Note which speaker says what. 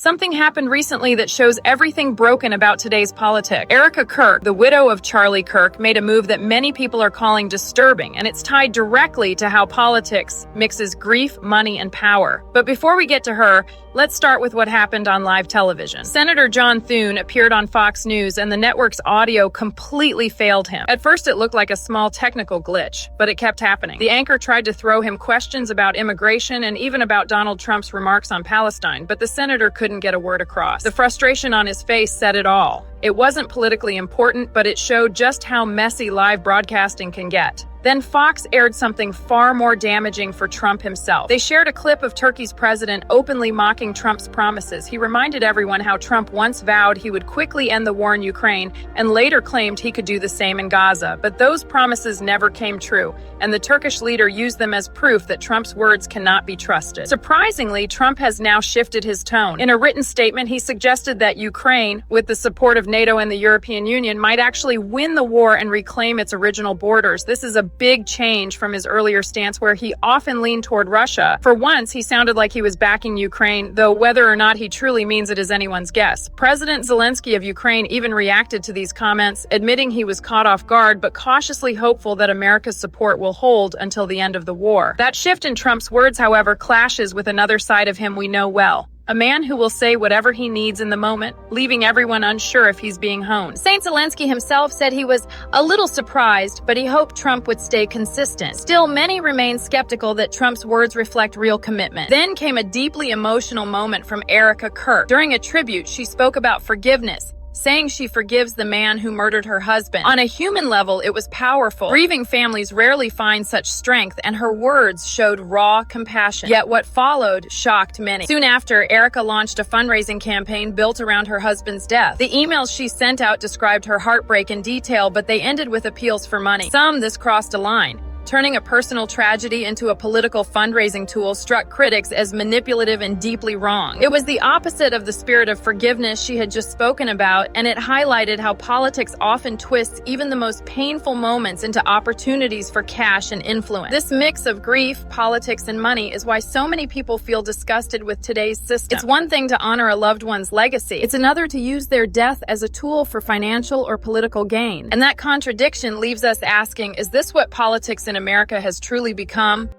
Speaker 1: Something happened recently that shows everything broken about today's politics. Erica Kirk, the widow of Charlie Kirk, made a move that many people are calling disturbing, and it's tied directly to how politics mixes grief, money, and power. But before we get to her, let's start with what happened on live television. Senator John Thune appeared on Fox News, and the network's audio completely failed him. At first, it looked like a small technical glitch, but it kept happening. The anchor tried to throw him questions about immigration and even about Donald Trump's remarks on Palestine, but the senator couldn't get a word across. The frustration on his face said it all. It wasn't politically important, but it showed just how messy live broadcasting can get. Then Fox aired something far more damaging for Trump himself. They shared a clip of Turkey's president openly mocking Trump's promises. He reminded everyone how Trump once vowed he would quickly end the war in Ukraine and later claimed he could do the same in Gaza. But those promises never came true, and the Turkish leader used them as proof that Trump's words cannot be trusted. Surprisingly, Trump has now shifted his tone. In a written statement, he suggested that Ukraine, with the support of NATO and the European Union, might actually win the war and reclaim its original borders. This is a big change from his earlier stance where he often leaned toward Russia. For once, he sounded like he was backing Ukraine, though whether or not he truly means it is anyone's guess. President Zelensky of Ukraine even reacted to these comments, admitting he was caught off guard, but cautiously hopeful that America's support will hold until the end of the war. That shift in Trump's words, however, clashes with another side of him we know well. A man who will say whatever he needs in the moment, leaving everyone unsure if he's being honed.
Speaker 2: Saint Zelensky himself said he was a little surprised, but he hoped Trump would stay consistent. Still, many remain skeptical that Trump's words reflect real commitment. Then came a deeply emotional moment from Erica Kirk. During a tribute, she spoke about forgiveness, saying she forgives the man who murdered her husband. On a human level, it was powerful. Grieving families rarely find such strength, and her words showed raw compassion. Yet what followed shocked many. Soon after, Erica launched a fundraising campaign built around her husband's death. The emails she sent out described her heartbreak in detail, but they ended with appeals for money. Some, this crossed a line. Turning a personal tragedy into a political fundraising tool struck critics as manipulative and deeply wrong. It was the opposite of the spirit of forgiveness she had just spoken about, and it highlighted how politics often twists even the most painful moments into opportunities for cash and influence. This mix of grief, politics, and money is why so many people feel disgusted with today's system. It's one thing to honor a loved one's legacy. It's another to use their death as a tool for financial or political gain. And that contradiction leaves us asking, is this what politics in America has truly become?